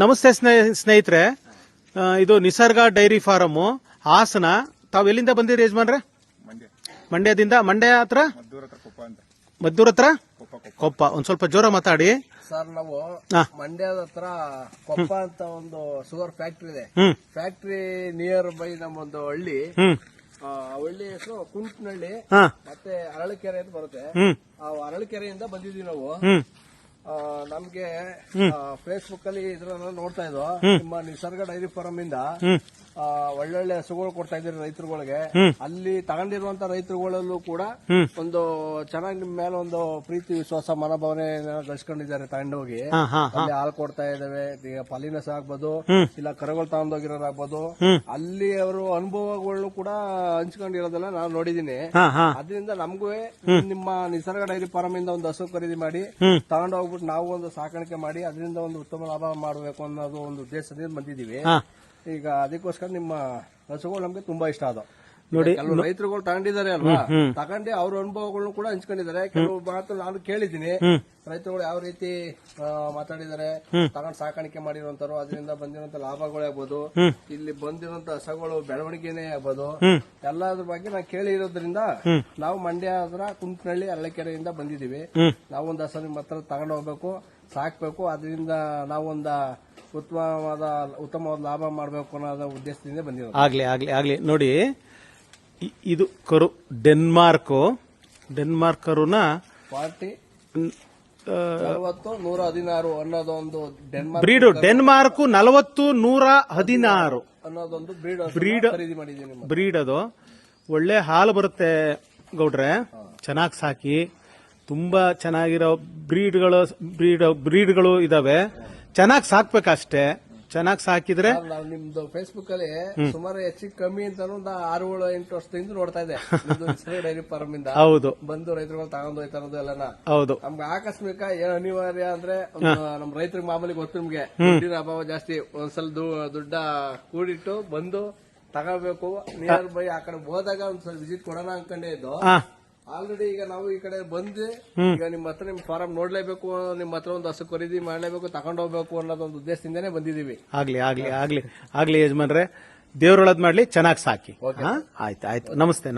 ನಮಸ್ತೆ ಸ್ನೇಹಿತರೆ, ಇದು ನಿಸರ್ಗ ಡೈರಿ ಫಾರಂ ಹಾಸನ. ತಾವು ಎಲ್ಲಿಂದ ಬಂದಿರಿ ಯಜಮಾನ್ರೆ? ಮಂಡ್ಯದಿಂದ. ಮಂಡ್ಯ ಹತ್ರ ಮದ್ದೂರ್ ಹತ್ರ ಕೊಪ್ಪ. ಒಂದ್ ಸ್ವಲ್ಪ ಜೋರ ಮಾತಾಡಿ ಸರ್. ನಾವು ಮಂಡ್ಯದ ಹತ್ರ ಕೊಪ್ಪ ಅಂತ ಒಂದು ಶುಗರ್ ಫ್ಯಾಕ್ಟ್ರಿ ಇದೆ. ಫ್ಯಾಕ್ಟ್ರಿ ನಿಯರ್ ಬೈ ನಮ್ಮೊಂದು ಹಳ್ಳಿ. ಹಳ್ಳಿ ಹೆಸರು ಕುಂಟ್ನಹಳ್ಳಿ, ಮತ್ತೆ ಅರಳಕೆರೆ ಅಂತ ಬರುತ್ತೆ. ಆ ಅರಳಕೆರೆಯಿಂದ ಬಂದಿದೀವಿ ನಾವು. ನಮ್ಗೆ ಫೇಸ್ಬುಕ್ ಅಲ್ಲಿ ಇದ್ರನ್ನ ನೋಡ್ತಾ ಇದ್ವು. ನಿಮ್ಮ ನಿಸರ್ಗ ಡೈರಿ ಫಾರಂ ಇಂದ ಒಳ್ಳೊಳ್ಳೆ ಹಸುಗಳು ಕೊಡ್ತಾ ಇದ್ದೀರಿ ರೈತರುಗಳಿಗೆ. ಅಲ್ಲಿ ತಗೊಂಡಿರುವಂತ ರೈತರುಗಳಲ್ಲೂ ಕೂಡ ಒಂದು ಚೆನ್ನಾಗಿ ನಿಮ್ ಮೇಲೆ ಒಂದು ಪ್ರೀತಿ ವಿಶ್ವಾಸ ಮನೋಭಾವನೆ ಗಳಿಸ್ಕೊಂಡಿದ್ದಾರೆ. ತಗೊಂಡೋಗಿ ಅಲ್ಲಿ ಹಾಲು ಕೊಡ್ತಾ ಇದಾವೆ. ಪಾಲಿನಸ್ ಆಗ್ಬೋದು, ಇಲ್ಲ ಕರುಗಳು ತಗೊಂಡೋಗಿರೋರಾಗ್ಬೋದು. ಅಲ್ಲಿ ಅವರು ಅನುಭವಗಳು ಕೂಡ ಹಂಚ್ಕೊಂಡಿರೋದೆಲ್ಲ ನಾನು ನೋಡಿದೀನಿ. ಅದರಿಂದ ನಮಗೂ ನಿಮ್ಮ ನಿಸರ್ಗ ಡೈರಿ ಫಾರಂ ಇಂದ ಒಂದು ಹಸು ಖರೀದಿ ಮಾಡಿ ತಗೊಂಡೋಗ್ಬಿಟ್ಟು ನಾವು ಒಂದು ಸಾಕಾಣಿಕೆ ಮಾಡಿ ಅದರಿಂದ ಒಂದು ಉತ್ತಮ ಲಾಭ ಮಾಡಬೇಕು ಅನ್ನೋದು ಒಂದು ಉದ್ದೇಶದಿಂದ ಬಂದಿದ್ದೀವಿ. ಈಗ ಅದಕ್ಕೋಸ್ಕರ ನಿಮ್ಮ ಹಸುಗಳು ನಮ್ಗೆ ತುಂಬಾ ಇಷ್ಟ ಆದವು. ನೋಡಿ, ಕೆಲವು ರೈತರುಗಳು ತಗೊಂಡಿದ್ದಾರೆ ಅಲ್ವಾ, ತಗೊಂಡು ಅವ್ರ ಅನುಭವಗಳನ್ನು ಕೂಡ ಹಂಚ್ಕೊಂಡಿದ್ದಾರೆ. ಕೆಲವು ಮಾತು ನಾನು ಕೇಳಿದ್ದೀನಿ. ರೈತರುಗಳು ಯಾವ ರೀತಿ ಮಾತಾಡಿದ್ದಾರೆ, ತಗೊಂಡು ಸಾಕಾಣಿಕೆ ಮಾಡಿರುವಂತರು, ಅದರಿಂದ ಬಂದಿರುವಂತ ಲಾಭಗಳೇ ಆಗ್ಬೋದು, ಇಲ್ಲಿ ಬಂದಿರುವಂತ ಹಸುಗಳು ಬೆಳವಣಿಗೆನೇ ಆಗ್ಬೋದು, ಎಲ್ಲದ್ರ ಬಗ್ಗೆ ನಾನು ಕೇಳಿರೋದ್ರಿಂದ ನಾವು ಮಂಡ್ಯ ಹತ್ರ ಕುಂಟ್ನಹಳ್ಳಿ ಅರಳಕೆರೆಯಿಂದ ಬಂದಿದ್ದೀವಿ. ನಾವೊಂದು ಹಸು ನಿಮ್ಮ ಹತ್ರ ತಗೊಂಡು ಹೋಗ್ಬೇಕು, ಸಾಕ್ಬೇಕು. ಅದರಿಂದ ನಾವೊಂದು ಉತ್ತಮವಾದ ಲಾಭ ಮಾಡಬೇಕು ಅನ್ನೋ ಉದ್ದೇಶದಿಂದ ಬಂದಿರೋದು. ಆಗ್ಲಿ ನೋಡಿ, ಇದು ಕರು ಡೆನ್ಮಾರ್ಕ್ ಕರುನ 40-116 ಅನ್ನೋದು ಒಂದು ಬ್ರೀಡ್. ಡೆನ್ಮಾರ್ಕ್ 40-116 ಅನ್ನೋದೊಂದು ಬ್ರೀಡ್. ಅದು ಒಳ್ಳೆ ಹಾಲು ಬರುತ್ತೆ ಗೌಡ್ರೆ. ಚೆನ್ನಾಗಿ ಸಾಕಿ, ತುಂಬಾ ಚೆನ್ನಾಗಿರೋ ಬ್ರೀಡ್ಗಳು ಇದಾವೆ. ಚೆನ್ನಾಗಿ ಸಾಕ್ಬೇಕಷ್ಟೇ. ಚೆನ್ನಾಗಿ ಸಾಕಿದ್ರೆ ನಿಮ್ದು ಫೇಸ್ಬುಕ್ ಅಲ್ಲಿ ಸುಮಾರು ಹೆಚ್ಚಿಗೆ ಕಮ್ಮಿ ಅಂತ ಒಂದು 6-8 ವರ್ಷದಿಂದ ನೋಡ್ತಾ ಇದೆ. ಡೈರಿ ಫಾರಂ ಇಂದ ಹೌದು ಬಂದು ರೈತರುಗಳು ತಗೊಂಡು ಹೋಯ್ತಾರದು ಎಲ್ಲನ. ಹೌದು, ನಮ್ಗೆ ಆಕಸ್ಮಿಕ ಏನ್ ಅನಿವಾರ್ಯ ಅಂದ್ರೆ ನಮ್ ರೈತರಿಗೆ ಮಾಮೂಲಿ ಗೊತ್ತು, ನಿಮ್ಗೆ ದುಡ್ಡಿನ ಅಭಾವ ಜಾಸ್ತಿ. ಒಂದ್ಸಲ ದುಡ್ಡ ಕೂಡಿಟ್ಟು ಬಂದು ತಗೋಬೇಕು. ನಿಯರ್ ಬೈ ಆ ಕಡೆ ಹೋದಾಗ ಒಂದ್ಸಲ ವಿಸಿಟ್ ಕೊಡೋಣ ಅನ್ಕೊಂಡೇ ಇದ್ದು. ಆಲ್ರೆಡಿ ಈಗ ನಾವು ಈ ಕಡೆ ಬಂದು ಈಗ ನಿಮ್ಮ ಹತ್ರ ನಿಮ್ ಫಾರಂ ನೋಡ್ಲೇಬೇಕು, ನಿಮ್ಮ ಹತ್ರ ಒಂದು ಹಸು ಖರೀದಿ ಮಾಡ್ಲೇಬೇಕು, ತಗೊಂಡ್ ಹೋಗ್ಬೇಕು ಅನ್ನೋದೊಂದು ಉದ್ದೇಶದಿಂದಾನೇ ಬಂದಿದೀವಿ. ಆಗ್ಲಿ ಯಜಮಾನ್ರೆ, ದೇವ್ರೊಳದ್ ಮಾಡ್ಲಿ, ಚೆನ್ನಾಗಿ ಸಾಕಿ. ಆಯ್ತು. ನಮಸ್ತೆ.